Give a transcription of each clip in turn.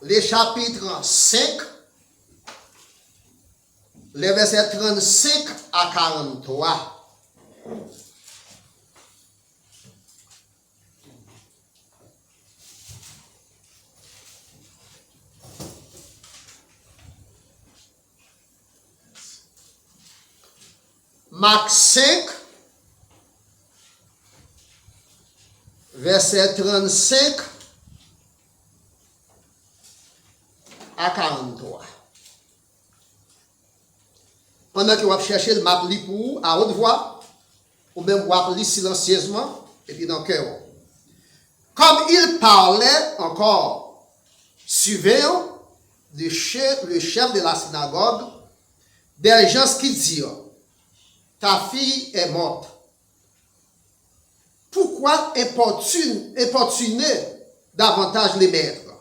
les chapitres 5, les versets 35 à 43. Marc 5, verset 35 à 43. Pendant que vous cherchez le map pour à haute voix, ou même vous lire silencieusement, et puis dans le cœur. Comme il parlait encore, surveillant le chef de la synagogue, des gens qui dirent, ta fille est morte. Pourquoi importuner davantage les maîtres?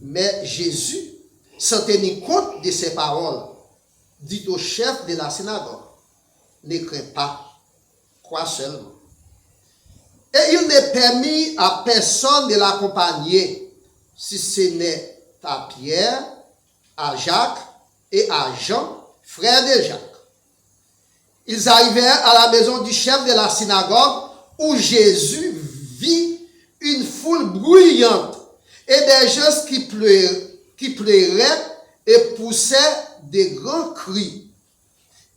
Mais Jésus, sans tenir compte de ces paroles, dit au chef de la synagogue, ne crains pas, crois seulement. Et il n'est permis à personne de l'accompagner, si ce n'est à Pierre, à Jacques et à Jean, frère de Jacques. Ils arrivèrent à la maison du chef de la synagogue où Jésus vit une foule bruyante et des gens qui pleuraient et poussaient des grands cris.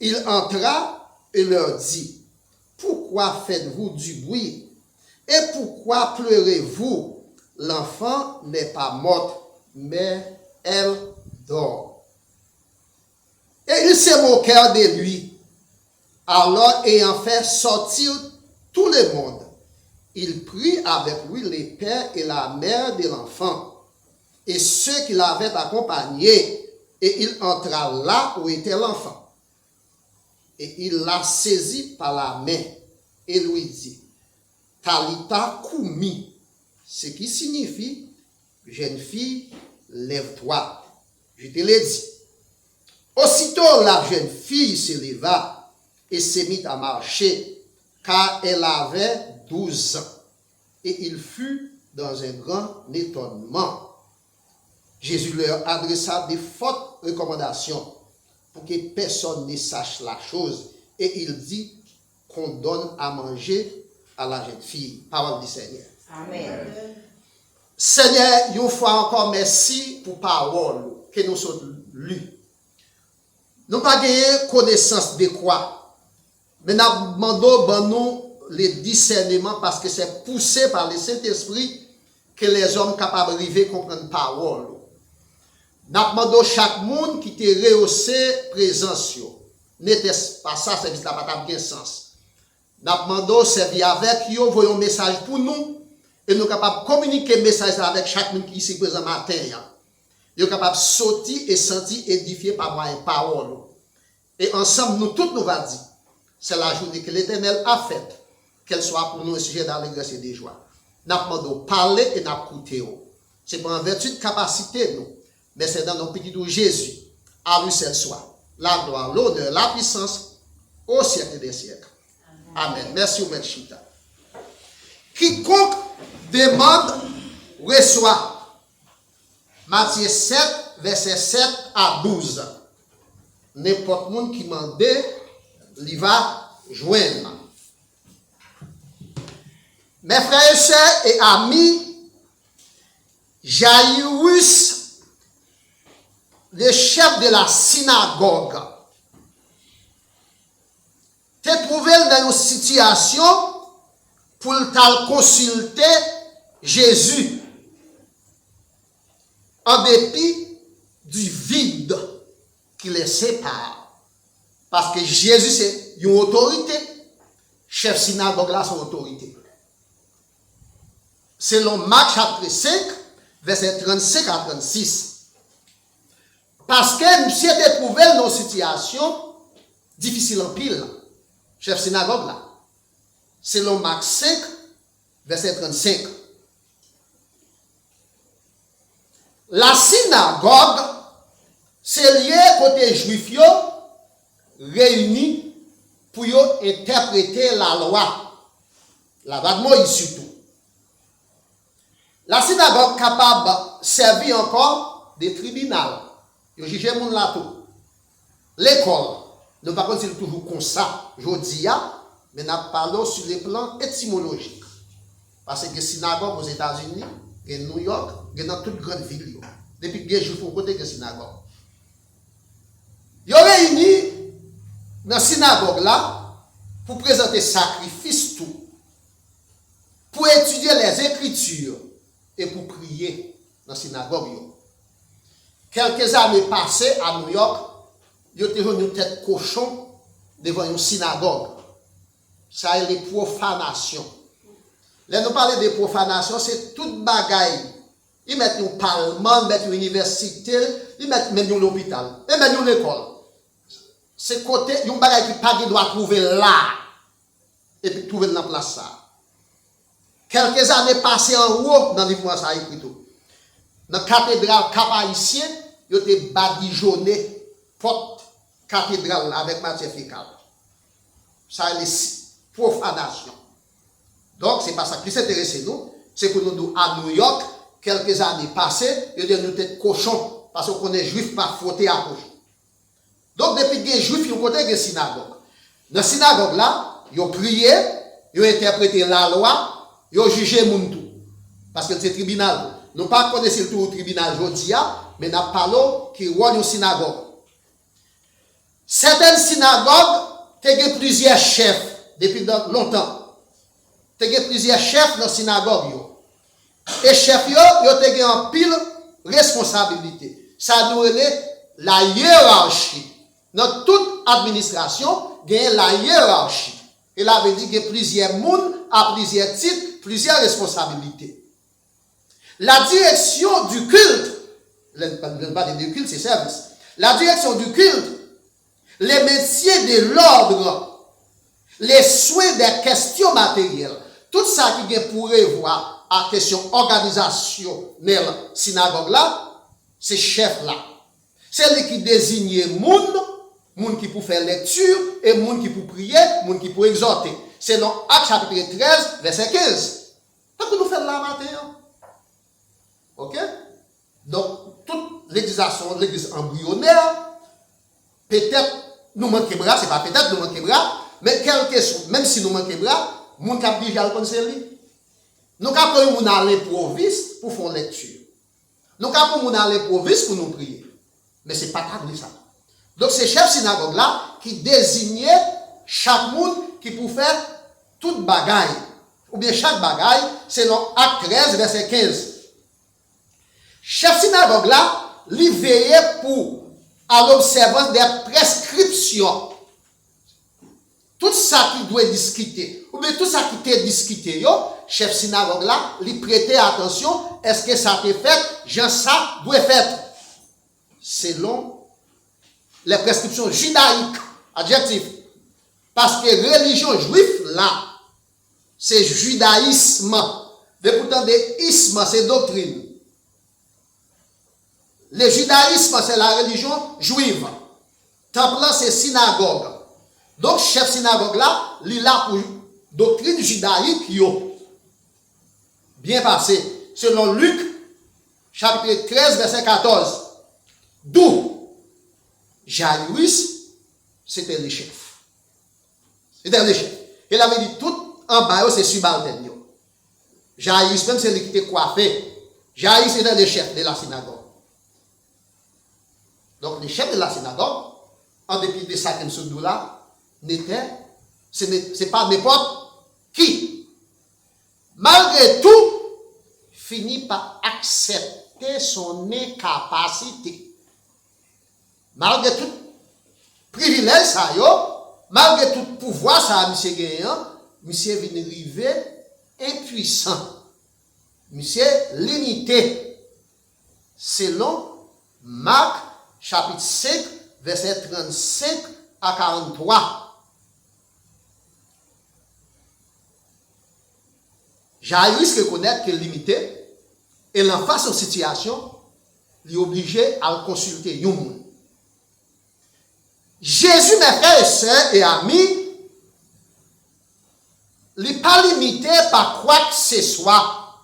Il entra et leur dit, pourquoi faites-vous du bruit et pourquoi pleurez-vous? L'enfant n'est pas morte, mais elle dort. Et ils se moquèrent de lui. Alors, ayant fait sortir tout le monde, il prit avec lui les pères et la mère de l'enfant et ceux qui l'avaient accompagné, et il entra là où était l'enfant. Et il la saisit par la main et lui dit, Talita Koumi, ce qui signifie, jeune fille, lève-toi. Je te l'ai dit. Aussitôt la jeune fille se leva et se mit à marcher, car elle avait 12 ans. Et il fut dans un grand étonnement. Jésus leur adressa de fortes recommandations pour que personne ne sache la chose. Et il dit qu'on donne à manger à la jeune fille. Parole du Seigneur. Amen. Seigneur, une fois encore, merci pour parole que nous sommes lus. Nous n'avons pas gagné connaissance de quoi. Mais nous demandons nous le discernement parce que c'est poussé par le Saint-Esprit que les hommes sont capables d'arriver à comprendre la parole. Nous demandons chaque monde qui te rehaussé présence. N'était-ce pas ça, c'est n'a pas de sens. Nous demandons servir avec eux, voyons un message pour nous et nous sommes capables de communiquer le message avec chaque monde qui est ici présent matin. Nous sommes capables de sortir et sentir édifié par moyen de parole. Et ensemble, nous tous nous va dire. C'est la journée que l'Éternel a faite, qu'elle soit pour nous un sujet d'allégresse et de joie. Nous demandons parler et nous écouter. Ce n'est pas en vertu de capacité, nous, mais c'est dans nos petits doux Jésus. À lui seul soit la gloire, l'honneur, la puissance au siècle des siècles. Amen. Merci, M. Chita. Quiconque demande, reçoit. Matthieu 7, verset 7 à 12. N'importe monde qui demande, il va joindre. Mes frères et sœurs et amis, Jairus, le chef de la synagogue, te trouvé dans une situation pour consulter Jésus en dépit du vide qui les sépare. Parce que Jésus, c'est une autorité. Chef synagogue là, son autorité. Selon Marc chapitre 5, verset 35 à 36. Parce que monsieur était trouvé dans une situation difficile en pile. Chef synagogue là. Selon Marc 5, verset 35. La synagogue, c'est lié côté juif réunis pour interpréter la loi de Moïse surtout. La synagogue capable de servir encore des tribunaux. Ils jugent les gens là tout. L'école, nous ne parlons pas toujours comme ça, je dis, mais nous parlons sur le plan étymologique. Parce que synagogue aux États-Unis, et New York, et dans toute grande ville. Depuis que les Juifs ont côté de synagogue. Ils ont réuni dans la synagogue là pour présenter sacrifice tout, pour étudier les Écritures et pour prier dans la synagogue. Quelques années passées à New York, ils ont toujours une tête cochon devant une synagogue. Ça est les profanations. Là, nous parlons de profanation, c'est toute bagaille. Ils mettent un parlement, ils mettent une université, ils mettent même l'hôpital, et même l'école. C'est côté, il y a un bagaille qui pas doit trouver là, et puis trouver dans la place ça. Quelques années passées en haut, dans l'histoire, ça a écrit tout. Dans la cathédrale cap-haïtien, ils ont été badigeonnés, porte cathédrale avec matière fécale. Ça est les profanations. Donc, c'est pas ça qui s'intéresse nous, c'est pour nous, à New York, quelques années passées, ils ont nous être cochons, parce qu'on est juif, pas frotté à cochon. Donc, depuis que les juifs, ils ont côté de synagogue. Dans la synagogue là, ils ont prié, ils ont interprété la loi, ils ont jugé moun tout. Parce que c'est tribunal. Nous ne pas connaissons le tout au tribunal aujourd'hui, mais nous parlons qui est une synagogue. Certaines synagogues, il y a plusieurs chefs depuis longtemps. Il y a plusieurs chefs dans la synagogue. Et chefs, ils ont en pile responsabilité. Ça nous est la hiérarchie. Dans toute administration, il y a la hiérarchie. Et là, veut dire qu'il y a plusieurs mondes, à plusieurs titres, plusieurs responsabilités. La direction du culte, pas du culte, c'est service. La direction du culte, les métiers de l'ordre, les soins des questions matérielles, tout ça qui est pour voir à question organisationnelle synagogue là, c'est chef là. C'est lui qui désigne monde qui pour faire lecture et monde qui pour prier, monde qui pour exhorter. C'est dans Actes chapitre 13, verset 15. Qu'est-ce que nous faisons là matin? Ok? Donc, toute l'église embryonnaire, peut-être nous manquons bras, c'est pas peut-être nous manquons bras, mais même si nous manquons bras, nous avons déjà le conseil. Nous avons à l'improviste pour faire lecture. Nous avons à l'improviste pour nous prier. Mais ce n'est pas comme ça. Donc, c'est chef synagogue là qui désignait chaque monde qui pouvait faire toute bagaille. Ou bien chaque bagaille, selon Acte 13, verset 15. Chef synagogue là, il veillait à l'observance des prescriptions. Tout ça qui doit discuter, ou bien tout ça qui est discuté, chef synagogue là, il prêtait attention, est-ce que ça t'est fait, genre ça doit faire. Selon les prescriptions judaïques, adjectif. Parce que religion juive là, c'est judaïsme. Mais pourtant, des ismes, c'est doctrine. Le judaïsme, c'est la religion juive. Temple là, c'est synagogue. Donc, chef synagogue là, il a pour doctrine judaïque, bien passé. Selon Luc, chapitre 13, verset 14. D'où Jairus, c'était le chef. C'était le chef. Il avait dit tout en bas, c'est subalterne. Jairus, même c'est lui qui était coiffé. Jairus était le chef de la synagogue. Donc, le chef de la synagogue, en dépit de ça qu'il se là, c'est pas n'importe qui. Malgré tout, finit par accepter son incapacité. Malgré tout privilège, ça malgré tout pouvoir, ça, monsieur gagnant, monsieur vient arriver impuissant. Monsieur limité. Selon Marc, chapitre 5, verset 35 à 43. Jairus reconnaît qu'il est limité et l'en face de situation, il est obligé à le consulter. Jésus, mes frères et sœurs et amis, il n'est pas limité par quoi que ce soit.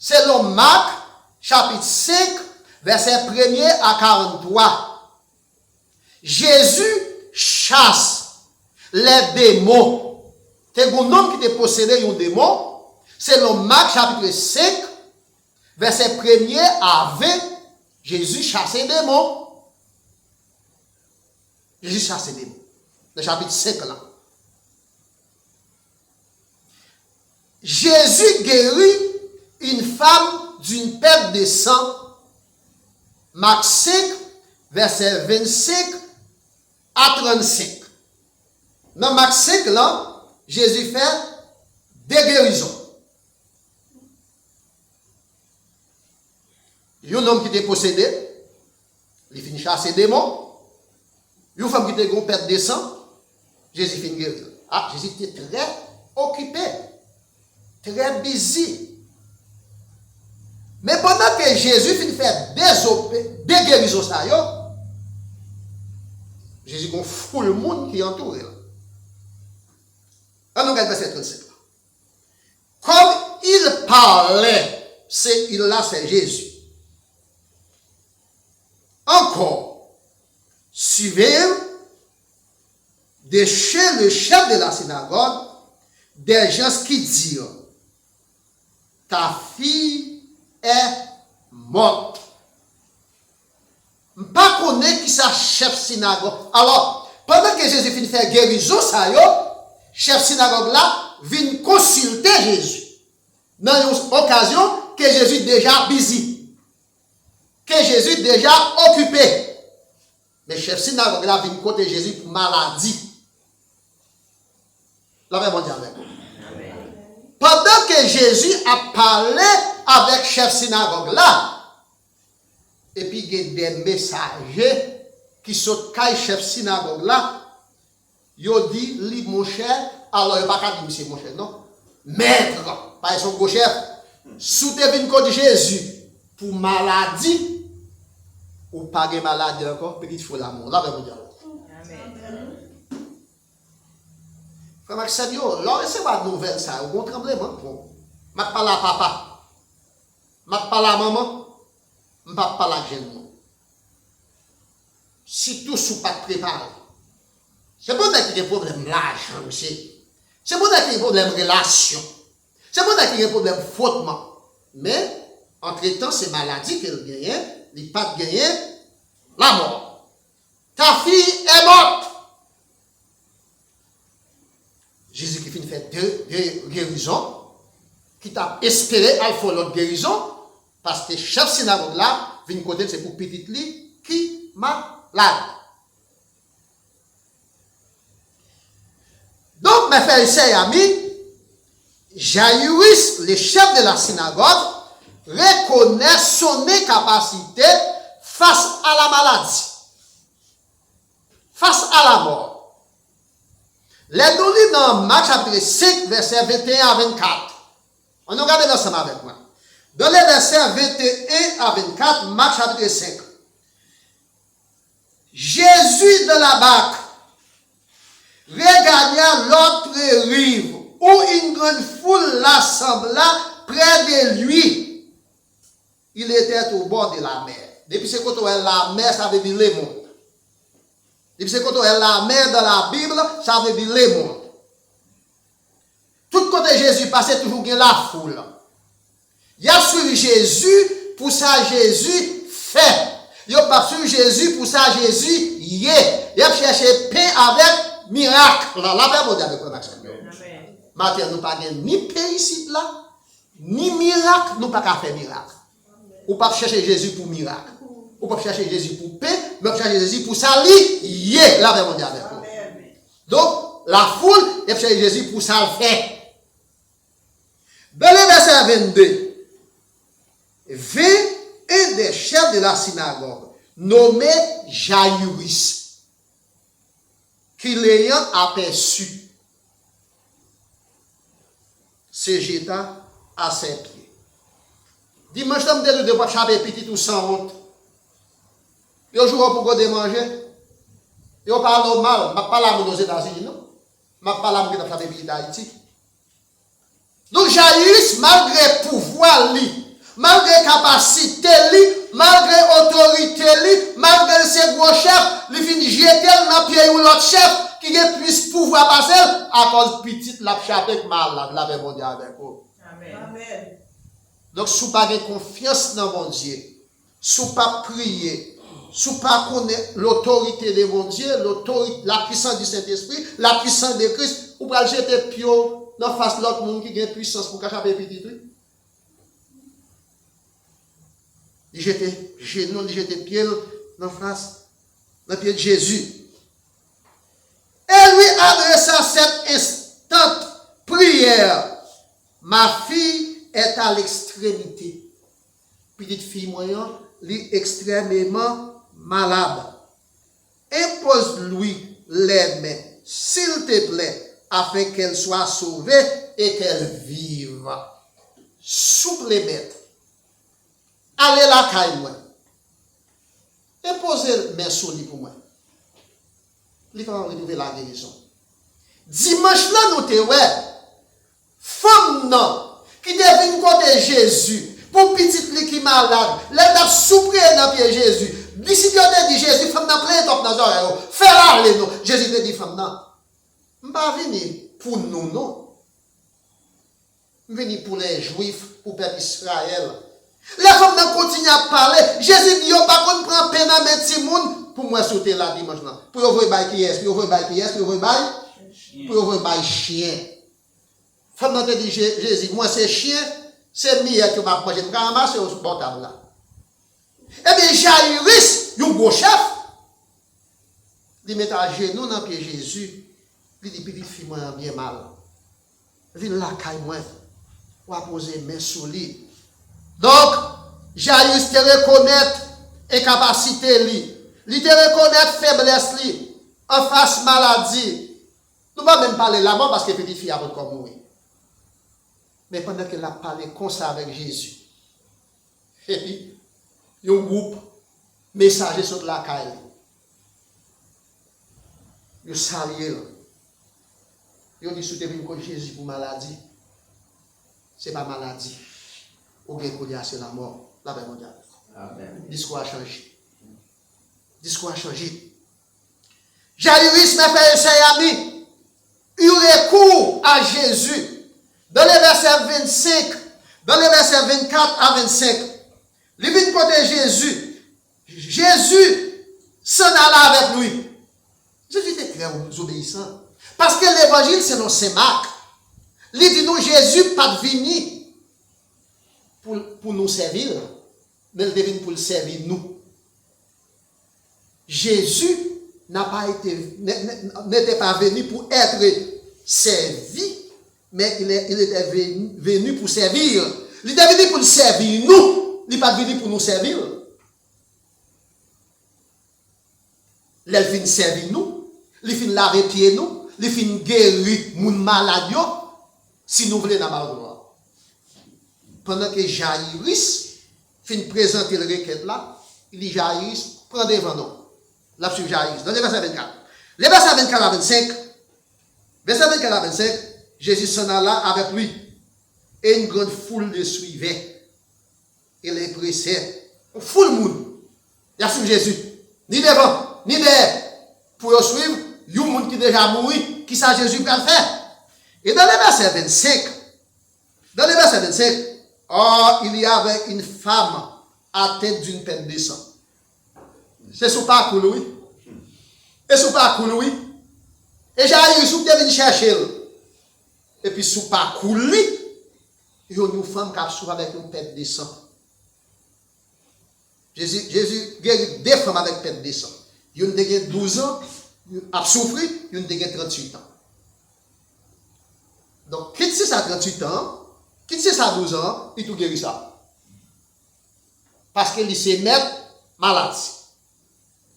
Selon Marc, chapitre 5, verset 1er à 43. Jésus chasse les démons. C'est un homme qui te possédé un démon. Selon Marc, chapitre 5, verset 1er à 20, Jésus chasse les démons. Jésus chasse les démons. Le chapitre 5 là. Jésus guérit une femme d'une perte de sang. Marc 5, verset 25 à 35. Dans Marc 5, là, Jésus fait des guérisons. Il y a un homme qui était possédé, il finit chasser des démons. Il y a une femme qui était en perte de sang, Jésus finit guérir. Ah, Jésus était très occupé, très busy. Mais pendant que Jésus finit faire des guérisons, Jésus a foule le monde qui entoure. On regarde verset 37. Comme il parlait, c'est Jésus. Encore, suivez de chez le chef de la synagogue des gens qui disent, ta fille est morte. Je ne sais pas qui ça chef synagogue. Alors, pendant que Jésus finit de faire guérison, chef synagogue là vient consulter Jésus. Dans une occasion que Jésus déjà busy. Que Jésus déjà occupé. Mais chef synagogue là vient côté Jésus pour maladie. La même dit avec vous. Pendant que Jésus a parlé avec chef synagogue là, et puis il y a des messagers qui sont caille chef synagogue là, ils dit, li mon cher, alors il n'y a pas qu'à dire monsieur mon cher, non? Maître, par son gros chef, sous te vin côté Jésus pour maladie, ou pas de maladie encore, puis il faut l'amour. Là, vous dire. Amen. Frère Maxime, là, c'est pas de nouvelle ça, au bon tremblement. Je ne parle à papa, je ne parle à maman, je ne parle à jeune. Si tout sous pas préparé, c'est pour ça qu'il y a des problèmes l'argent, c'est pour ça qu'il y a des problèmes relation, c'est pour ça qu'il y a des problèmes frottement. Mais, entre-temps, ces maladies qu'elle gagne, il pas gagné la mort. Ta fille est morte. Jésus qui finit faire deux guérisons, qui t'a espéré à faire l'autre guérison, parce que chef synagogue là, vient côté c'est pour petite lit qui malade. Donc, mes frères et sœurs amis, Jairus, le chef de la synagogue, reconnaît son incapacité face à la maladie, face à la mort. Les données dans Marc chapitre 5, verset 21 à 24. On regarde ensemble avec moi. Dans les versets 21 à 24, Marc chapitre 5. Jésus de la barque regagna l'autre rive, où une grande foule l'assembla près de lui. Il était au bord de la mer. Depuis ce côté la mer, ça veut dire le monde. Depuis ce côté la mer dans la Bible, ça veut dire le monde. Tout côté Jésus passait toujours la foule. Il a suivi Jésus pour ça Jésus fait. Il a pas suivi Jésus pour ça Jésus y est. Il a cherché paix avec miracle. La Bible dit avec le Maxime. Maintenant, nous pas ni paix ici là, ni miracle, nous pas qu'à faire miracle. Ou pas chercher Jésus pour miracle. Ou pas chercher Jésus pour paix, mais chercher Jésus pour ça li est. La Bible dit avec vous. Donc, la foule, il cherche Jésus pour ça le faire. Dans le verset 22, vint un des chefs de la synagogue, nommé Jairus, qui l'ayant aperçu, se jeta à ses pieds. Dimanche, je me dis de pas chaper petit ou sans honte. Yo joue pour qu'on manger. Yo parle mal, je ne parle pas aux États-Unis, non? Je ne parle pas de chaper petit d'Haïti. Donc Jairus, malgré pouvoir, malgré capacité, malgré autorité, malgré ses gros chefs, il finit jeter dans pied ou l'autre chef qui a plus pouvoir passer à cause petite la chape mal la paix mondiale avec vous. Amen. Donc, si vous n'avez pas confiance dans mon Dieu, si vous pas prier, si vous pas connaître l'autorité de mon Dieu, la puissance du Saint-Esprit, la puissance de Christ, vous pouvez jeter pio dans face de l'autre monde qui a puissance pour cacher petit truc. Il jette genou, il jette pied dans face, dans pied de Jésus. Et lui adressa cette instante prière. Ma fille est à l'extrémité. Petite fille moyenne, elle est extrêmement malade. Impose-lui les mains, s'il te plaît, afin qu'elle soit sauvée et qu'elle vive. Souple les maîtres. Allez la caille moi. Imposez mes solis pour moi. Il va retrouver la guérison. Dimanche là, nous te ouais. Femme non, qui devine côté Jésus, pour petite li qui malade, elle a souffert dans pied Jésus. D'ici Dieu te dit Jésus, femme n'a plein top dans oreilles. Fais la nous. Jésus te dit femme non. Je ne vais pas venir pour nous non. Je venir pour les Juifs, pour le peuple Israël. Les femmes n'ont continué à parler. Jésus dit, par contre, prend peine à mettre ces monde pour moi sauter là dimanche. Pour ouvrir bail qui est, pour ouvrir bail qui est, pour ouvrir bail chien. Femme n'a dit, Jésus, moi c'est chien, c'est mieux que ma prochaine. Je vais ramasser au portable là. Eh bien, Jairus, un gros chef, il met à genoux dans le pied Jésus. Il dit, petite fille, moi, bien mal. Viens là, caille moi. On va poser mes sous lui. Donc, Jairus te reconnaître incapacité, il te reconnaître faiblesse, en face maladie. Nous ne pouvons même parler là-bas parce que petite fille a comme mourir. Mais pendant qu'elle a parlé comme ça avec Jésus, et puis, il y a un groupe messager sur la caille. Il salue. Il dit si tu es Jésus pour maladie, ce n'est pas maladie. Ou bien c'est la mort, la paix mondiale. Amen. Discours a changé. Discours a changé. Jairus, mes frères et sœurs amis, il recourt à Jésus. Dans les versets 25, dans les versets 24 à 25, il vient côté Jésus. Jésus s'en alla avec lui. Jésus était très obéissant. Parce que l'évangile, c'est dans Saint-Marc. Il dit nous, Jésus, pas de venir pour nous servir, mais il devine pour le servir nous. Jésus n'était pas venu pour être servi, mais il était venu pour servir. Il était venu pour le servir nous, il n'est pas venu pour nous servir. Il est venu servir nous, il finit laver pied nous, il finit guérir mon malade, si nous voulons dans la gloire. Pendant que Jairus finit présenter le requête là, il dit Jairus, prends devant nous. Là, sur Jairus, dans le verset 24. Le verset 24 à 25, verset 24 à 25, Jésus s'en alla avec lui, et une grande foule le suivait. Et les pressait. Une foule monde. Il y a sur Jésus. Ni devant, ni derrière. Pour le suivre, il y a un monde qui déjà mouru, qui ça Jésus peut le faire. Et dans le verset 25, oh, il y avait une femme atteinte d'une peine de sang. C'est son parcours, oui. Et son parcours, oui. Et Jairus, il est venu chercher. Et puis, son parcours, il y a une femme qui a souffert avec une peine de sang. Jésus guérit deux femmes avec peine de sang. Il y a 12 ans, a souffert, il y a 38 ans. Donc, quitte c'est ça 38 ans, quitte c'est ça 12 ans, il tout guérit ça. Parce qu'il s'est mettre malade.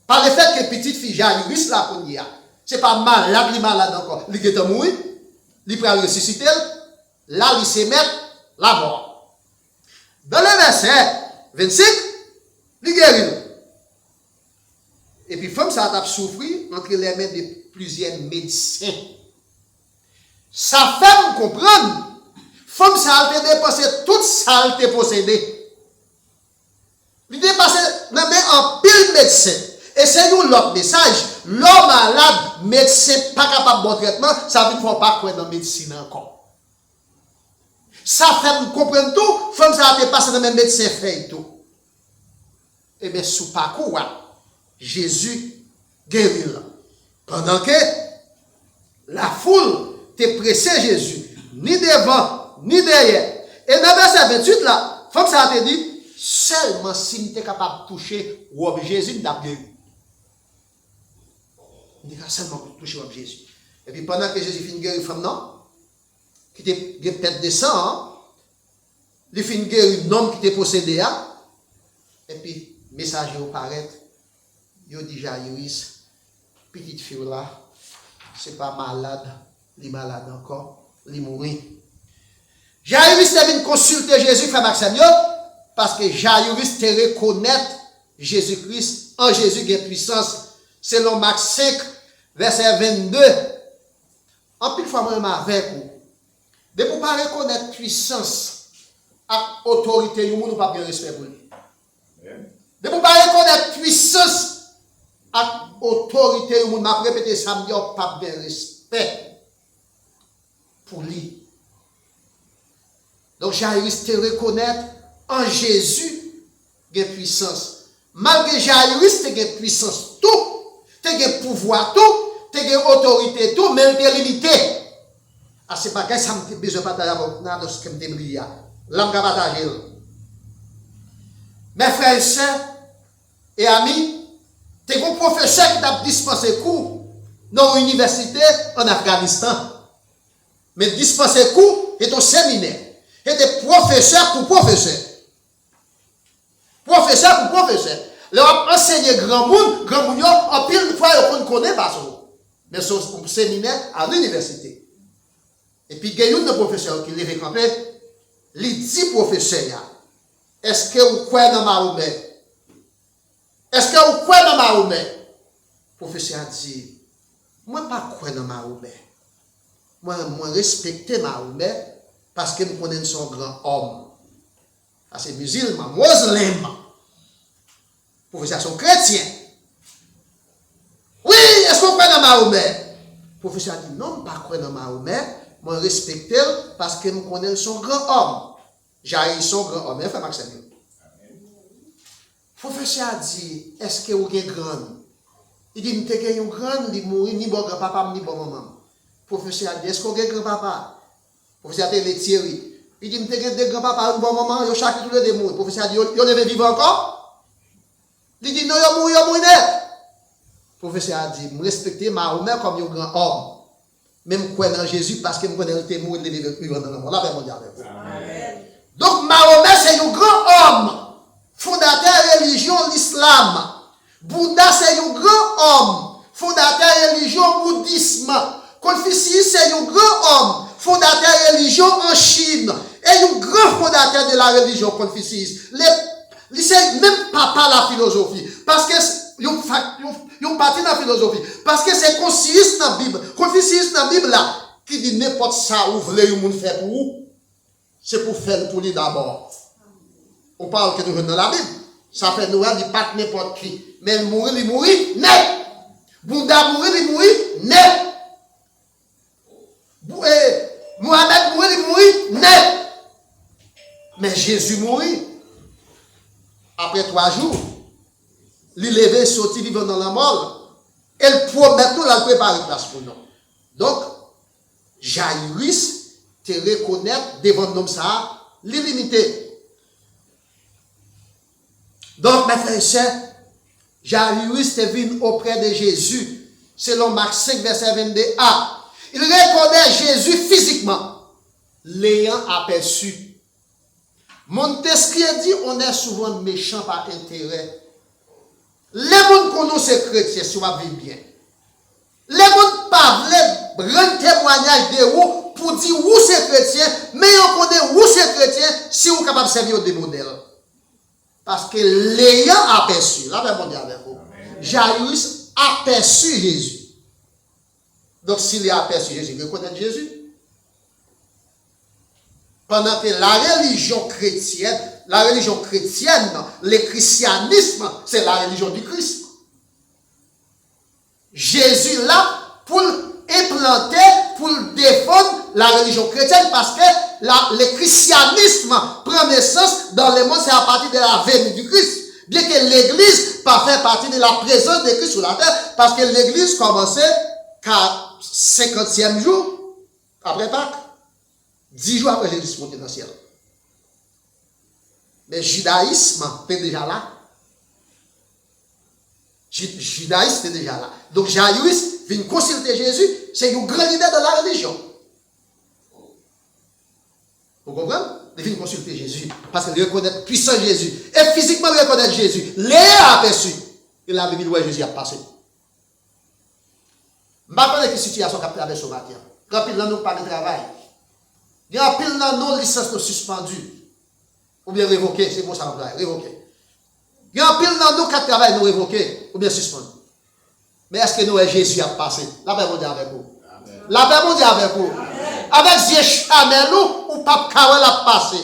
Par le fait que petite fille Jairus là qu'on y a, c'est pas malade, il est malade encore. Il est mort, il peut ressusciter, là il s'est mettre la mort. Dans le verset 25, il guérit. Et puis femme ça a souffert entre les mains de plusieurs médecins. Ça fait me comprendre. Femme ça a dépensé toute ça a possédé. Il est passé dans en pile médecin. Et c'est nous l'autre message. L'homme malade, médecin pas capable de bon traitement, ça veut dire pas quoi dans la médecine encore. Ça fait nous comprendre tout, femme ça a passé dans le médecin fait tout. Et bien, sous parcours, Jésus guérit. Pendant que la foule te pressé Jésus, ni devant, ni derrière. Et dans le verset 28, là, femme ça a dit, seulement si tu es capable de toucher ou Jésus, tu as guéri. Il dit seulement pour toucher Jésus. Et puis pendant que Jésus finit de guérir femme, non, qui était peut-être de sang, il finit de guérir un homme qui était possédé, et puis message paraît, il dit Jairus, petite fille là, c'est pas malade, il est malade encore, il mourit. Jairus est venu consulter Jésus, frère Maxime, parce que Jairus te reconnaître Jésus-Christ, en Jésus qui est puissance, selon Marc 5, verset 22. En plus, fois, moi, avec vous, de ne pas reconnaître puissance et autorité, nous ne pas bien respect pour lui. De ne pas reconnaître puissance et autorité, nous ne répéter ça, nous ne pas bien respect pour lui. Donc, Jairus te reconnaître en Jésus qui puissance. Malgré Jairus, tu as puissance tout, tu as pouvoir tout, tu as autorité tout, mais tu es limité. Ah, c'est pas que ça me besoin de partager avec ce que je me dis. L'homme qui a partagé. Mes frères et sœurs et amis, tu as un professeur qui t'a dispensé cours dans l'université en Afghanistan. Mais dispensé cours est au séminaire. Et des professeurs pour professeurs. Professeur pour professeur. Leur enseigner grand monde, en pile fois, on ne connaît pas ça. Mais c'est un séminaire à l'université. Et puis, il y a un professeur qui lève campé, il dit professeur, est-ce que vous croyez dans Mahomet? Est-ce que vous croyez dans Mahomet? Le professeur dit, moi, je ne crois pas dans Mahomet. Moi, je respecte Mahomet parce que je connais son grand homme. C'est musulman, musulman. Professeur, sont chrétiens. Oui, est-ce qu'on croit dans Mahomet? Professeur a dit, non, je ne crois pas dans Mahomet. Moi, je respecte parce que je connais son grand homme. J'ai son grand homme. Frère Maxime. Professeur a dit, est-ce que vous êtes grand? Il dit, je suis grand, il mourit, ni bon grand-papa, ni bon maman. Professeur a dit, est-ce que vous êtes grand-papa? Professeur a dit, Thierry. Il dit, je suis grand-papa, ni bon maman, il y a chaque tous les deux. Professeur a dit, vous devez vivre encore? Il dit, non, il y a mourir net. Professeur a dit, je respecte Mahomet comme un grand homme. Même quoi dans Jésus parce que je connais le témoin de vivre dans le monde. Là, mon avec vous. Donc, Mahomet, c'est un grand homme. Fondateur de la religion l'islam. Bouddha, c'est un grand homme. Fondateur de la religion bouddhisme. Confucius, c'est un grand homme. Fondateur de la religion en Chine. Et un grand fondateur de la religion Confucius. C'est même papa la philosophie. Parce que ils parti dans la philosophie. Parce que c'est Confucius dans la Bible. Confucius dans la Bible là, qui dit n'importe ça où voulez vous faire pour vous. C'est pour faire pour lui d'abord. On parle que nous dans la Bible. Ça fait nous dit pas n'importe qui. Mais il mourit, net. Bouddha mourit, il mourit, net. Mohamed il mourit, net. Mais Jésus mourit. Après 3 jours. Il levé, sorti, vivant dans la mort. Elle promet tout, la préparer place pour nous. Donc, Jairus te reconnaître devant nous ça, l'illimité. Donc, mes frères et sœurs, Jairus te venu auprès de Jésus, selon Marc 5, verset 22a. Il reconnaît Jésus physiquement, l'ayant aperçu. Montesquieu dit, on est souvent méchant par intérêt. Les gens qui connaissent ces chrétiens, si on vivre bien. Les gens pas veulent rendre témoignage de vous pour dire où c'est chrétien, mais on connaît où c'est chrétien si on est capable de servir des modèles. Parce que l'ayant aperçu, là, ben, on dit avec vous, Jairus aperçu Jésus. Donc, s'il a aperçu Jésus, il reconnaît Jésus. Pendant que la religion chrétienne, le christianisme, c'est la religion du Christ. Jésus là pour implanter, pour défendre la religion chrétienne parce que le christianisme prend naissance dans le monde, c'est à partir de la venue du Christ. Bien que l'église pas fait partie de la présence de Christ sur la terre, parce que l'église commençait qu'à 50e jour, après Pâques, 10 jours après Jésus monté dans le ciel. Mais le judaïsme était déjà là. Judaïsme était déjà là. Donc Jairus vient consulter Jésus, c'est une grande idée de la religion. Vous comprenez? Il vient consulter Jésus parce qu'il reconnaît puissant Jésus. Et physiquement, il reconnaît Jésus. Léa aperçu. Il a vu où Jésus a passé. Je ne sais pas quelle situation qu'a traversé ce matin. Quand il n'a pas de travail. Il y a pile dans nos licences suspendues. Ou bien révoquées. C'est bon ça, révoquées. Il y a pile dans nos cas de travail nous révoqués. Ou bien suspendus. Mais est-ce que nous, Jésus a passé? La paix mondiale avec vous. La paix mondiale avec vous. Avec Dieu Chanel ou Pape Kawel a passé.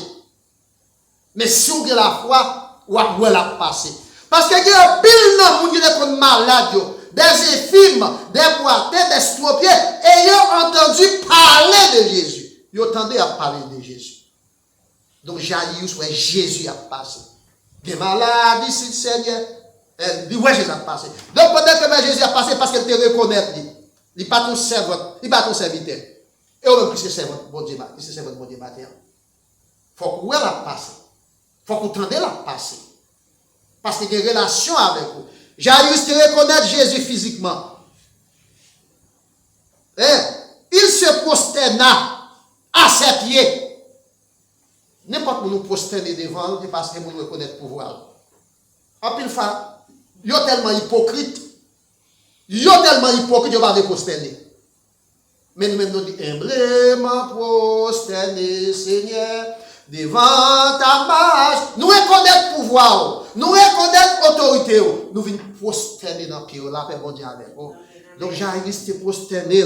Mais si vous avez la foi, ou elle a passé. Parce que il y a pile dans vous qui sont malades, des infirmes, des boiteux, des stropiers, ayant entendu parler de Jésus. Ils ont entendu à parler de Jésus. Donc Jairus, ouais, Jésus a passé. Des malades ici, le Seigneur. Il ouais, Jésus a passé. Donc peut-être que Jésus a passé parce qu'il te reconnaît. Il n'est pas ton servant, il n'est pas ton serviteur. Et on veut que c'est votre bon Dieu, c'est votre bon Dieu bâtiment. Il faut que vous la passez. Il faut que vous tendez la passer. Parce qu'il y a une relation avec vous. Jairus te reconnaître Jésus physiquement. Il se prosterna à ses pieds. N'importe où nous prosterner devant nous, parce que nous reconnaissons le pouvoir. En pile fois, ils sont tellement hypocrites. Ils sont tellement hypocrites, ils ne vont pas prosterner. Mais nous-mêmes nous disons, humblement prosterné, Seigneur, devant ta marche. Nous reconnaissons le pouvoir, nous reconnaissons l'autorité. Nous venons prosterner dans le pied, la paix bon Dieu avec vous. Donc Jairus te prosterné.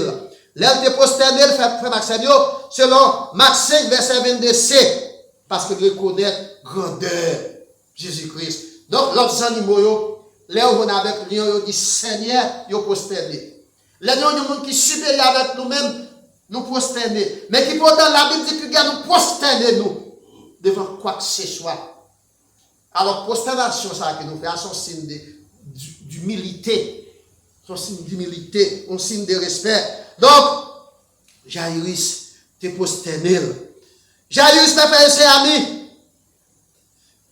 L'elle te prosterné, frère Maxime, selon Marc 5, verset 22c. Parce que reconnaît grandeur Jésus-Christ. Donc l'autre animaux, là où on avec lui, on dit Seigneur, ils prosterné. Les gens qui sont supérieurs avec nous-mêmes, nous prosterner. Mais qui pourtant la Bible dit que nous prosterner nous devant quoi que ce soit. Alors, prosternation, ça que nous faisons, c'est un signe d'humilité. C'est un signe d'humilité, un signe de respect. Donc, Jairus, te prosterner. Jairus, mes frères et sœurs amis,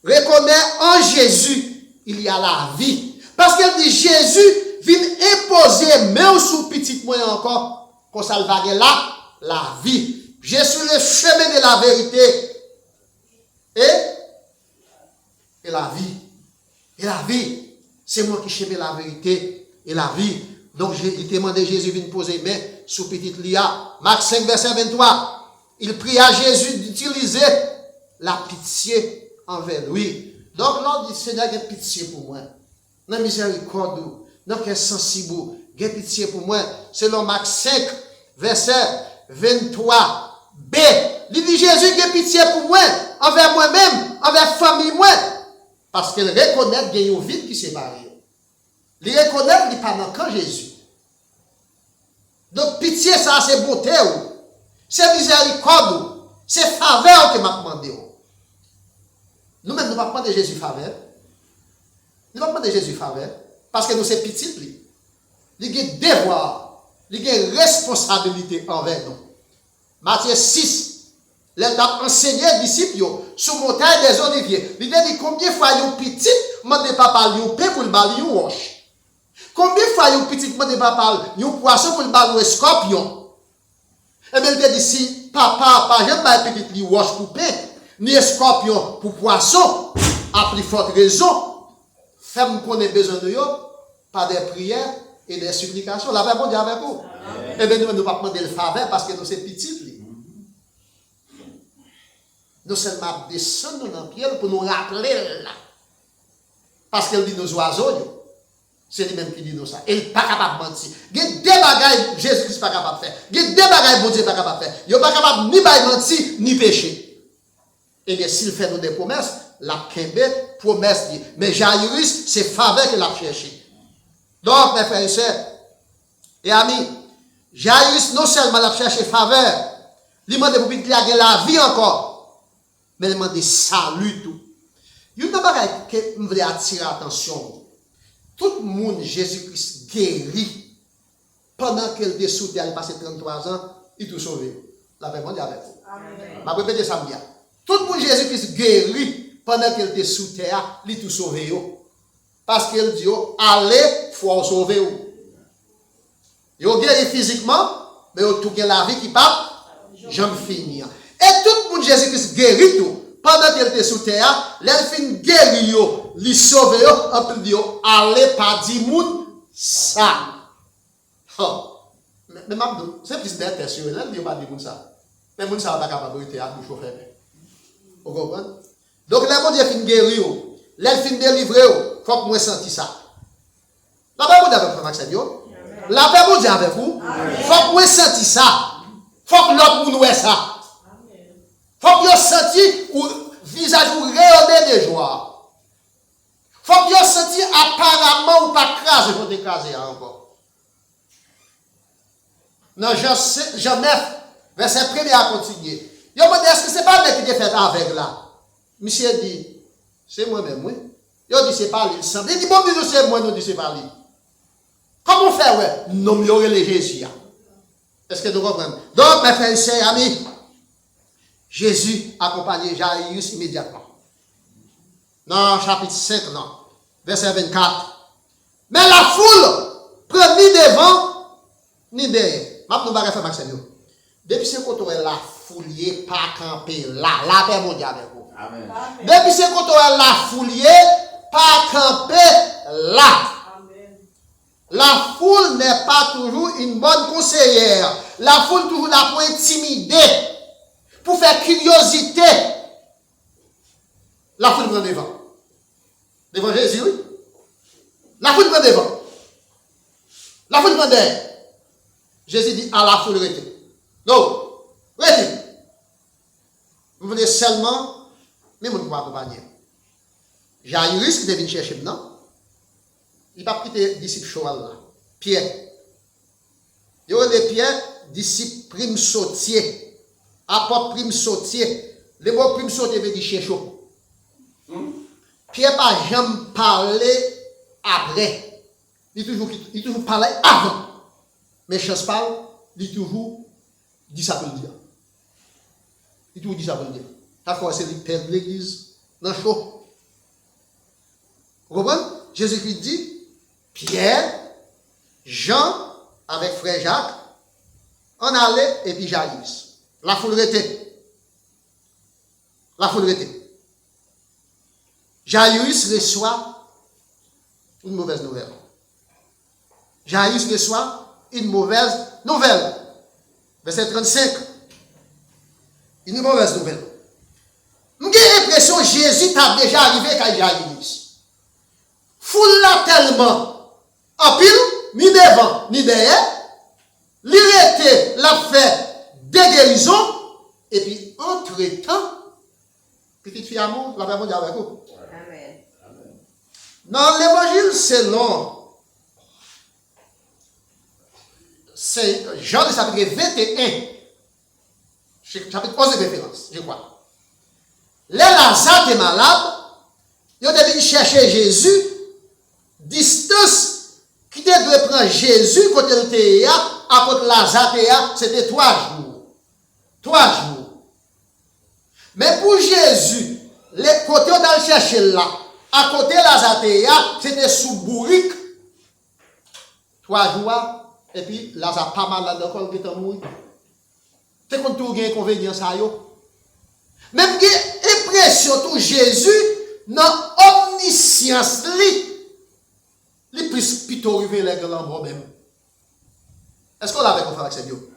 reconnaît en Jésus, il y a la vie. Parce qu'elle dit Jésus vient imposer, même sous petit moyen encore, qu'on salvarait là, la vie. Je suis le chemin de la vérité. Et la vie. Et la vie. C'est moi qui chemin la vérité et la vie. Donc, il demandait Jésus vient poser main sous petite Lia. Marc 5, verset 23. Il prie à Jésus d'utiliser la pitié envers lui. Donc, l'on dit, Seigneur, j'ai pitié pour moi. Non, miséricorde, non, qu'est sensible, j'ai pitié pour moi. Selon Marc 5, verset 23b. Il dit, Jésus, j'ai pitié pour moi, envers moi-même, envers famille moi. Parce qu'il reconnaît qu'il y a un vide qui sépare. Il reconnaît qu'il n'est pas dans le camp Jésus. Donc, pitié, ça, c'est beauté. C'est miséricorde. C'est faveur que m'a demandé. Nous-mêmes, nous ne pouvons pas demander Jésus faveur. Nous ne pouvons pas demander Jésus faveur. Parce que nous sommes petits. Il y a un devoir. Il y a une responsabilité envers nous. Matthieu 6. Il a enseigné aux disciples sur la montagne des Oliviers. Il a dit combien de fois ils ont petit, demandez papa, ils ont pain pour le bal, ils ont roche. Combien de fois ils ont petit, demandez papa, ils ont poisson pour le bal, un scorpion. Et bien il a dit si papa, j'aime pas petit, ils roche pour pain, ni un scorpion pour poisson, à plus forte raison, femme qu'on ait besoin de eux, par des prières et des supplications. La paix bon Dieu avec vous. Et bien nous ne pouvons pas demander le faveur parce que nous sommes petits. Nous seulement descendons dans le pied pour nous rappeler là. Parce qu'elle dit nos oiseaux, c'est lui-même qui dit nous ça. Il n'est pas capable de mentir. Il y a des bagailles Jésus-Christ n'est pas capable de faire. Il y a des bagailles bon Dieu n'est pas capable de faire. Il n'est pas capable ni de mentir, ni pécher. Eh bien, s'il fait nous des promesses, la kembe, promesse dit. Mais Jairus, c'est faveur qu'il a cherché. Donc, mes frères et sœurs, et amis, Jairus, non seulement l'a cherché faveur, il m'a demandé pour qu'il la vie encore, mais il m'a dit salut tout. Il y a une chose que je voulais attirer l'attention. Tout le monde, Jésus-Christ, guérit. Pendant qu'il était sous terre, il passait 33 ans, il tout sauvé. La paix mondiale avec vous. Je vais répéter ça bien. Tout le monde, Jésus-Christ, guérit. Pendant qu'il était sous terre, il tout sauvé. Parce qu'il dit, allez, il faut sauver. Il guérit physiquement, mais il a tout la vie qui part, j'en finis. Et tout le monde, Jésus-Christ, guérit tout. Pendant qu'il était sous terre, il fin guéri, il sauve, il dit, allez, pas dire moun ça. Mais Mabdou, c'est plus d'être sûr, il dit pas dire moun ça. Mais moun ça va pas capable de faire pour chauffer. Vous comprenez? Donc, là, mon Dieu fin guéri, là, fin délivré, il faut que moi senti ça. La paix, mon Dieu, avec vous, Maxime. La paix, mon Dieu, avec vous. Il faut que moi senti ça. Il faut que l'autre moun ça. Faut que vous senti ou visage ou rayonner de joie. Faut que vous senti apparemment ou pas craser, vous écraser encore. Dans Jean 9, verset 1er à continuer. Vous me dites, est-ce que ce n'est pas lui qui est fait avec là? Monsieur dit, c'est moi-même, oui. Il dit, c'est pas lui. Il dit, bon, c'est moi, nous dit, c'est pas lui. Comment faire, ouais? Non, il y aurait les Jésus. Est-ce que vous comprenez? Donc, mes frères et sœurs, amis, Jésus accompagnait Jairus immédiatement. Dans chapitre 5, non, verset 24. Mais la foule prend ni devant, ni derrière. Maintenant, nous allons faire Maxime. Depuis ce côté, la foule n'est pas campée là. La paix mondiale avec vous. Amen. Depuis ce côté, la foule n'est pas campée là. Amen. La foule n'est pas toujours une bonne conseillère. La foule toujours là pour intimider. Pour faire curiosité, la foule prend devant. Devant Jésus, oui. La foule prend devant. La foule prend derrière. Jésus dit à la foule, arrêtez. Non, arrêtez. Vous venez seulement, mais vous ne pouvez pas accompagner. Jairus qui devait chercher maintenant, il n'a pas pris des disciples choual là. Pierre. Il y a des Pierre, disciples prime sautier. Apôtre prime sautier. Le mot prime sautier veut dire chécho. Pierre n'a jamais parlé après. Il toujours parlé avant. Mais chance parle, il toujours dit ça pour le dire. Il toujours dit ça pour le dire. Parfois, c'est le père de l'église dans le chaud. Vous comprenez? Jésus-Christ dit, Pierre, Jean, avec frère Jacques, on allait et puis Jairus. La foule était. La foule était. Jairus reçoit une mauvaise nouvelle. Jairus reçoit une mauvaise nouvelle. Verset 35. Une mauvaise nouvelle. J'ai l'impression que Jésus a déjà arrivé quand Jairus. Foule là tellement en pile, ni devant, ni derrière. L'irrité l'a fait des guérisons, et puis entre-temps, petite fille amour, la paix mondiale avec vous. Amen. Dans l'évangile selon c'est Jean chapitre 21, chapitre 11 de référence, je crois. Les Lazare est malade, ils ont dû chercher Jésus, distance qui devait prendre Jésus côté le théâ, à côté Lazare, c'était 3 jours. 3 jours. Mais pour Jésus, les côtés où on a cherché là, à côté Lazare, c'était sous bourrique. 3 jours, et puis Lazare pas malade encore, qui est mort. C'est comme tout gain inconvénient ça yo. Même que impression tout Jésus dans omniscience li plus plutôt arrivé les grands même. Est-ce qu'on l'avait compris avec ces dieux?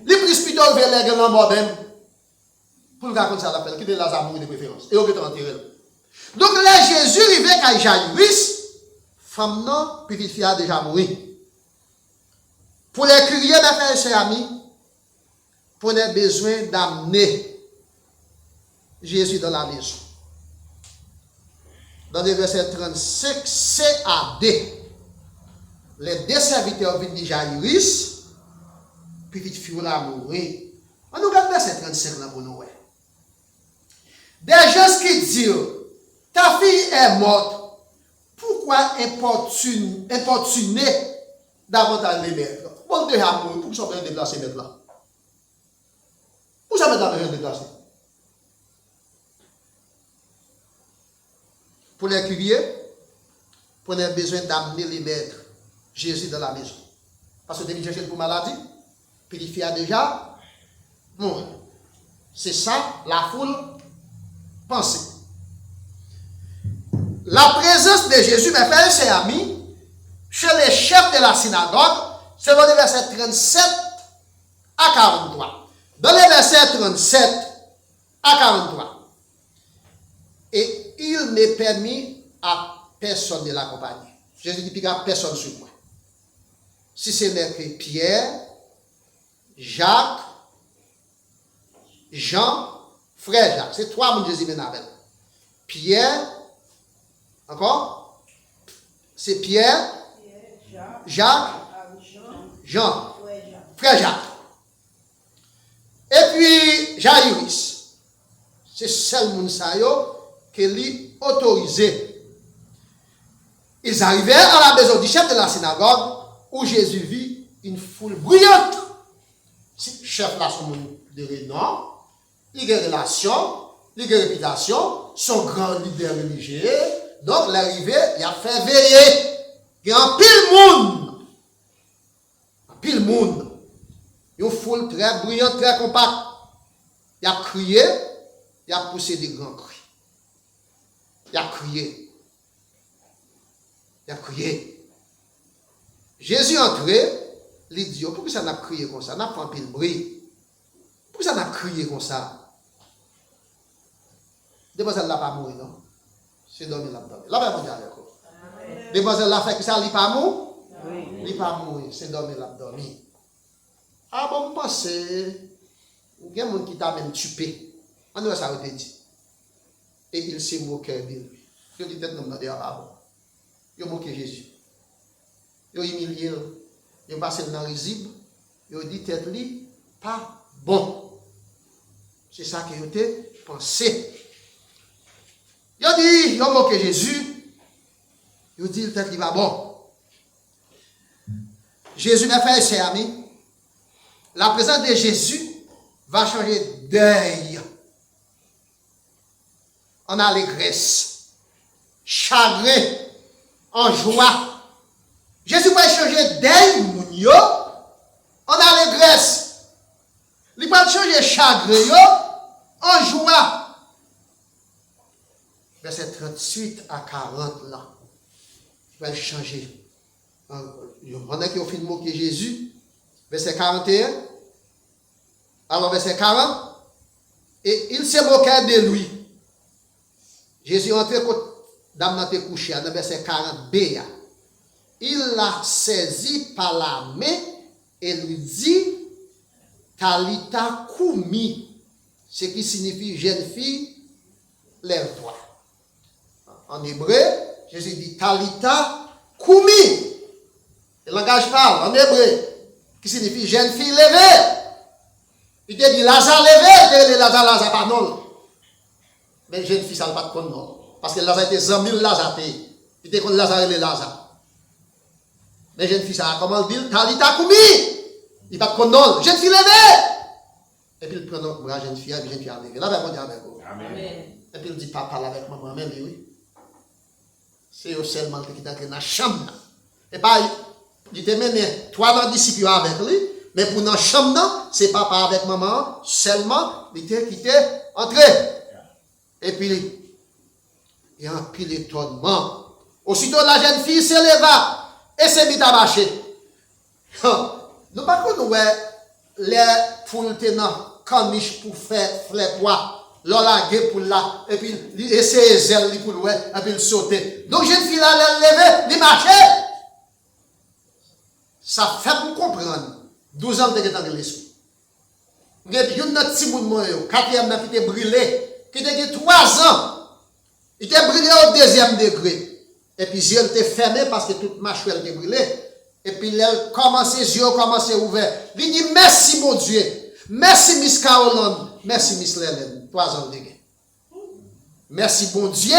Les plus plutôt arrivé les grands même. Pour le cas comme ça l'appelle, qui est Lazare mourir de préférence. Et on peut enterrer. Donc là Jésus arrivé à Jairus, femme non, petite fille a déjà mouru. Pour les curieux, mes frères et sœurs amis, pour les besoins d'amener Jésus dans la maison. Dans le verset 35, C à D. Les deux serviteurs viennent de Jairus, petite fille là mourir. On nous regarde verset 35 là pour nous. Des gens qui disent, ta fille est morte, pourquoi importuner davantage les maîtres? Bon, déjà mourir, pour que ça peut déplacer maintenant. Pour ça peut être déplacer. Pour les cuviers, prenez besoin d'amener les maîtres, Jésus dans la maison. Parce que dès chercher pour maladie, puis il fait déjà, bon, c'est ça, la foule pensait. La présence de Jésus, mes frères et ses amis, chez les chefs de la synagogue, c'est dans les versets 37 à 43. Dans les versets 37 à 43. Et il n'est permis à personne de l'accompagner. Jésus dit qu'il n'y a personne sur moi. Si ce n'est que Pierre, Jacques, Jean, frère Jacques. C'est trois mon Jésus m'appelle. Pierre, encore? C'est Pierre, Jacques, Jean, frère Jacques. Et puis Jairus. C'est seul monde ça yo qui lui autorisé. Ils arrivaient à la maison du chef de la synagogue où Jésus vit une foule bruyante. Si le chef là son de renom, il a relation, il a réputation, son grand leader religieux. Donc l'arrivée, il a fait veiller. Il y a un pile monde. Un pile monde. Une foule très bruyante, très compacte. Il a crié, il a poussé des grands cris. Il a crié. Il a crié. Jésus entré, il dit, pourquoi ça n'a pas crié comme ça? Ça n'a pas fait un bruit. Pourquoi ça n'a pas crié comme ça? Demoiselle n'a pas mouru, non? C'est dormi là-dedans. Là, va dire avec vous. Demoiselle l'a fait que ça, il n'a pas mouru? Oui. Il n'a pas mouru, c'est dormi là-dedans. Ah bon, moi, c'est. Il y a des gens qui t'a même tué. On doit ça été dit. Et il s'est moqué de lui. Je dis peut-être non, d'ailleurs, ah bon. Il a moqué Jésus. Il a humilié. Il a passé dans le risible. Il a dit tête lui, pas bon. C'est ça qu'il a pensé. Il a dit, il a moqué Jésus. Il a dit tête lui va bon. Jésus m'a fait ses amis. La présence de Jésus va changer d'œil en allégresse, chagrin, en joie. Jésus va changer d'œil, mounio, en allégresse. Il va changer chagrin, en joie. Verset 38 à 40 là. Il va changer. On a qui ont fait moquer Jésus. Verset 41. Alors, verset 40. Et il se moquait de lui. Jésus est entré quand Dame était couché, dans verset 40b. Il l'a saisi par la main et lui dit Talita Koumi, ce qui signifie jeune fille, lève-toi. En hébreu, Jésus dit Talita Koumi. Le langage parle en hébreu, qui signifie jeune fille levée. Il te dit Lazare levé, il te dit Lazare pas non. Mais jeune fille, ça ne pas de non. Parce que Lazare était 100 000 Lazare. Il était contre Lazare et les Lazare. Mais jeune fille, ça a comment dire Talita Koumi. Il pas de non. Jeune fille levée. Et puis il prend notre bras, jeune fille, et puis jeune fille avec. Là, ben, on dit avec vous. Amen. Et puis il dit papa avec maman, même oui. C'est eux seulement qui est entré dans la chambre. Et pas, il te mène trois disciples avec lui. Mais pour dans la chambre, c'est papa avec maman seulement qui était entré. Et puis, il y a un pile d'étonnement. Aussitôt, la jeune fille se leva et s'est mise à marcher. Nous pas qu'on les poules tenant caniche pour faire flèpois. L'on pour là, et puis il essaie ses ailes pour le et puis il sauter. Donc, jeune fille là, elle levait, elle marchait. Ça fait pour comprendre. 12 ans de temps de l'esprit. Il y a un petit monde, 4e qui était brûlé, qui était 3 ans, il était brûlé au 2e degré. Et puis, les yeux étaient fermés parce que toute mâchoire était brûlée. Et puis, les yeux commençaient ouverts. Il dit, merci mon Dieu. Merci Miss Caroline. Merci Miss Lélène. 3 ans de guerre. Merci bon Dieu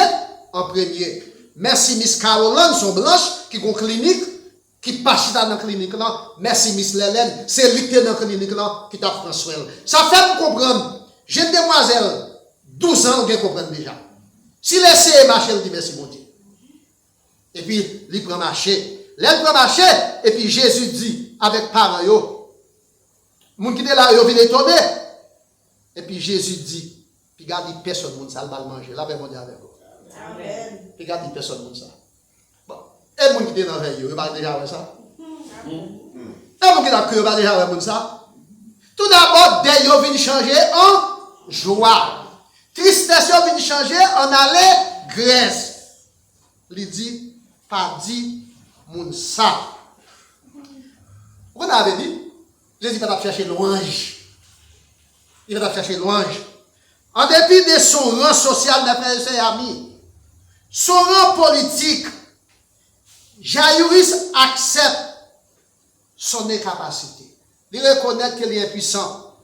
en premier. Merci Miss Caroline, son blanche, qui est en clinique, qui passe dans la clinique là. Merci Miss Lélène, c'est lui qui est dans la clinique là, qui t'a pris soin. Ça fait pour comprendre. Jeune demoiselle, 12 ans, vous comprenez déjà. Si laissez marcher, elle dit merci mon Dieu. Et puis, il prend marcher. Elle prend marcher, et puis Jésus dit avec parents, yo, moun qui est là, yo vient étonner. Et puis Jésus dit, puis regardez, personne ne ça va manger. Là, ben, mon Dieu avec vous. Amen. Puis regardez, personne ne ça. Bon. Et moun qui est dans la veille, vous va déjà avec ça. Et moun qui est dans le cœur, va déjà avec ça. Tout d'abord, dès yo vient changer en joie. Tristesse yo vient changer en allégresse. Il dit, pas dit, moun ça. Vous avez dit, Jésus va chercher louange. Il va chercher louange. En dépit de son rang social, mes frères et sœurs amis, son rang politique, Jairus accepte son incapacité. Il reconnaît qu'il est puissant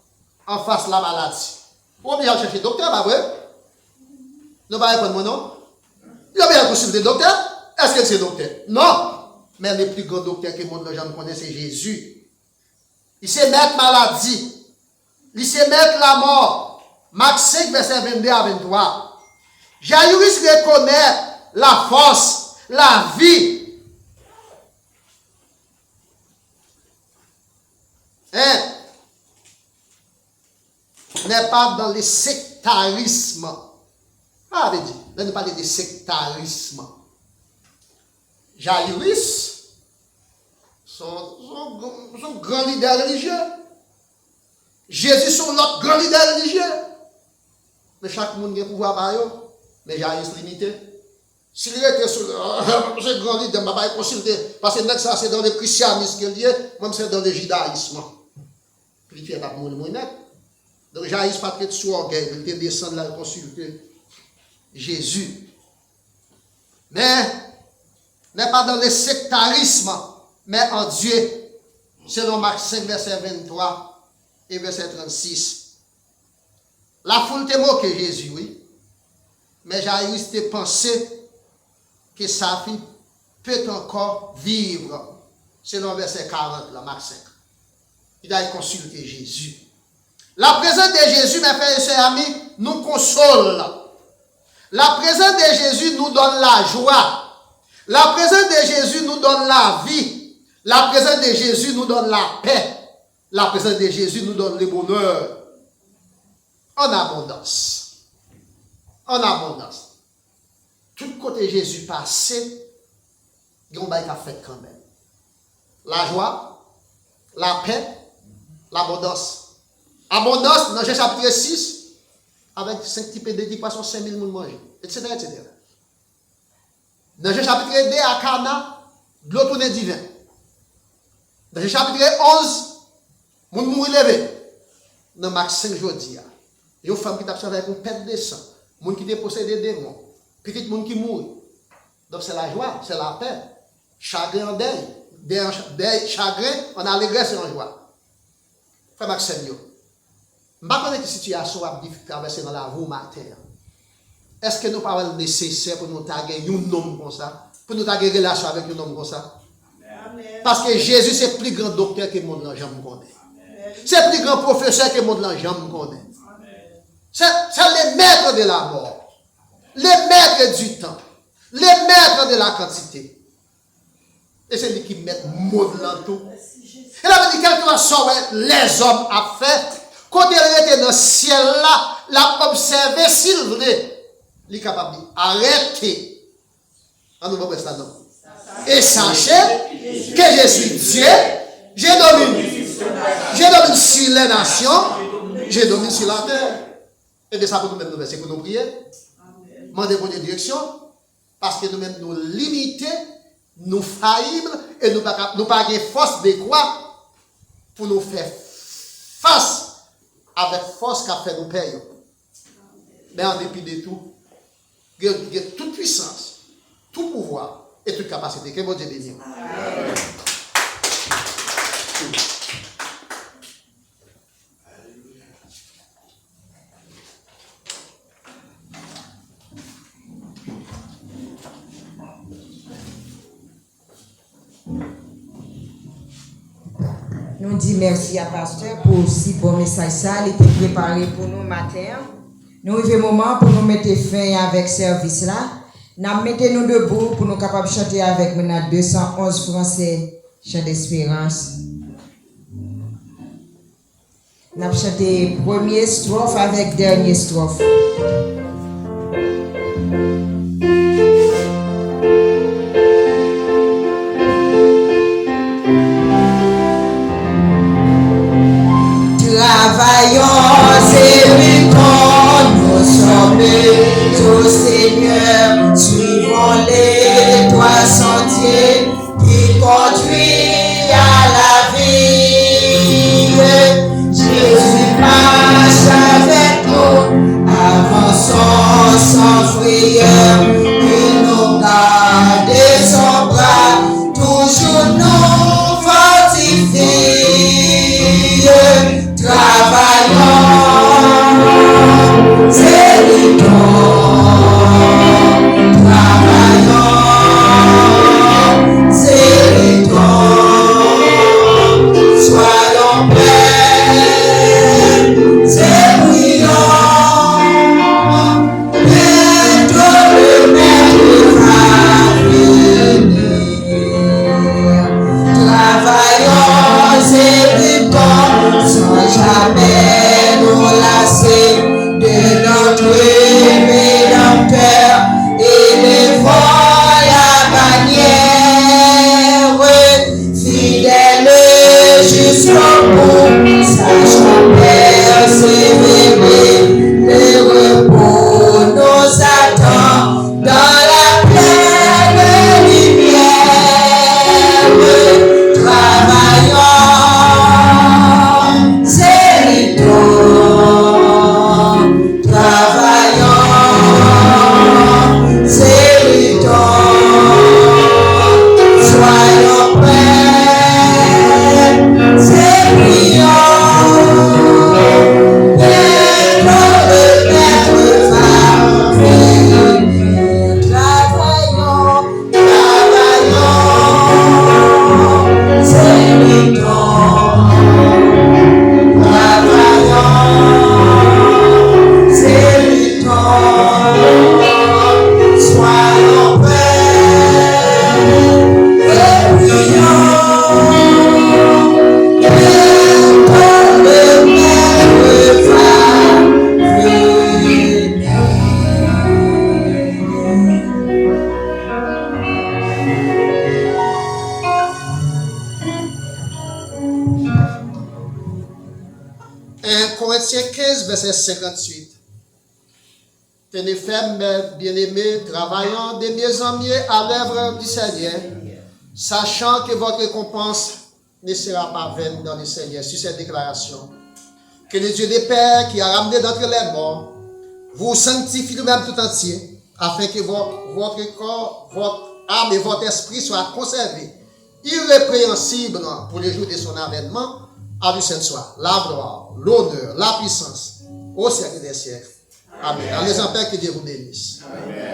en face de la maladie. Vous bien chercher docteur, pas vrai? Vous ne répondre mon nom? Il a bien consulté le docteur? Est-ce que c'est docteur? Non. Mais le plus grand docteur que le monde ne connaît, c'est Jésus. Il sait mettre maladie. Il sait mettre la mort. Marc 5, verset 22 à 23. Jairus reconnaît la force, la vie. N'est pas dans le sectarisme. Ah, avait dit, là, nous parlons de sectarisme. Jairus, son grand leader religieux. Jésus, son notre grand leader religieux. Mais chaque monde a pouvoir par eux. Mais Jairus limité. S'il était sur ce grand leader, je ne vais pas consulter. Parce que ça, c'est dans le christianisme qu'il dit, même c'est dans le judaïsme. Puis il fait pas mon net. Donc Jairus pas très sous orgueil, il était descendu là consulter Jésus. Mais n'est pas dans le sectarisme, mais en Dieu. Selon Marc 5, verset 23 et verset 36. La foule te moque Jésus, oui. Mais Jairus te pensé que sa fille peut encore vivre. Selon verset 40, là, Marc 5. Il a consulté Jésus. La présence de Jésus, mes frères et sœurs amis, nous console. La présence de Jésus nous donne la joie. La présence de Jésus nous donne la vie. La présence de Jésus nous donne la paix. La présence de Jésus nous donne le bonheur. En abondance. En abondance. Tout côté Jésus passé, il y a un fait quand même. La joie, la paix, l'abondance. Abondance, dans Jean chapitre 6, avec 5 types de poissons, 5000 personnes manger, etc., etc. Dans Jean chapitre 2, à Cana, de l'eau tournée divin. Dans Jean chapitre 11, moun mouri levé. Dans Marc 5 jours, il y a une femme qui t'a servi avec une perte de sang, moun qui dépossède des démons, petit moun qui mourit. Donc c'est la joie, c'est la paix. Chagrin en deuil, chagrin en allégresse et en joie. Frère Maxime, je ne sais pas quelle situation a traversé dans la rue matin. Est-ce que nous parlons nécessaire pour nous taguer un homme comme ça? Pour nous taguer une relation avec un homme comme ça? Parce que Jésus, c'est le plus grand docteur que le monde n'a jamais connu. C'est le plus grand professeur que le monde n'a jamais connu. C'est le maître de la mort. Le maître du temps. Le maître de la quantité. Et c'est lui qui met le monde dans tout. Et là, il dit quelque chose les hommes ont fait. Quand il était dans le ciel là, l'a observé s'il voulait. Il est capable d'arrêter. On nous va ça non. Et sachez que je suis Dieu. Je domine sur les nations. Je domine sur la terre. Et de ça pour nous-mêmes, nous, c'est que nous prions. Demandez pour une direction. Parce que nous-mêmes, nous limitons, nous faillibles et nous n'avons pas de force de quoi pour nous faire face avec force qu'a fait nous payer. mais en dépit de tout, il y a toute puissance, tout pouvoir et toute capacité. Que bon Dieu bénisse. Amen. Nous disons merci à Pasteur pour si bon message ça, il était préparé pour nous matin. Nous arrivons au moment pour nous mettre fin avec ce service là. Nous mettons-nous debout pour nous capables de chanter avec maintenant 211 français, chant d'espérance. Nous avons chanté première strophe avec dernière strophe. Travaillons et luttons, nous sommes au Seigneur, suivons les trois sentiers qui conduisent à la vie. Jésus marche avec nous, avançons sans frayeur, il nous garde de son bras, toujours nous fortifie. Travaillons, c'est le temps. Travaillons, c'est le temps. Soyons prêts, c'est brillant. Bientôt le maître va venir. Travaillons, c'est le temps. Sans jamais nous lasser de notre Rédempteur, élevons la bannière, fidèle jusqu'au bout, sachant persévérer, le repos nous attend dans la pleine lumière. Travaillons. Corinthiens 15, verset 58. Tenez ferme, bien-aimés, travaillant de mieux en mieux à l'œuvre du Seigneur, sachant que votre récompense ne sera pas vaine dans le Seigneur. Sur cette déclaration, que le Dieu des Pères qui a ramené d'entre les morts vous sanctifie lui-même tout entier, afin que votre corps, votre âme et votre esprit soient conservés, irrépréhensibles pour le jour de son avènement. À lui seul soit la gloire, l'honneur, la puissance au siècle des siècles. Amen. Allez en paix, que Dieu vous bénisse. Amen.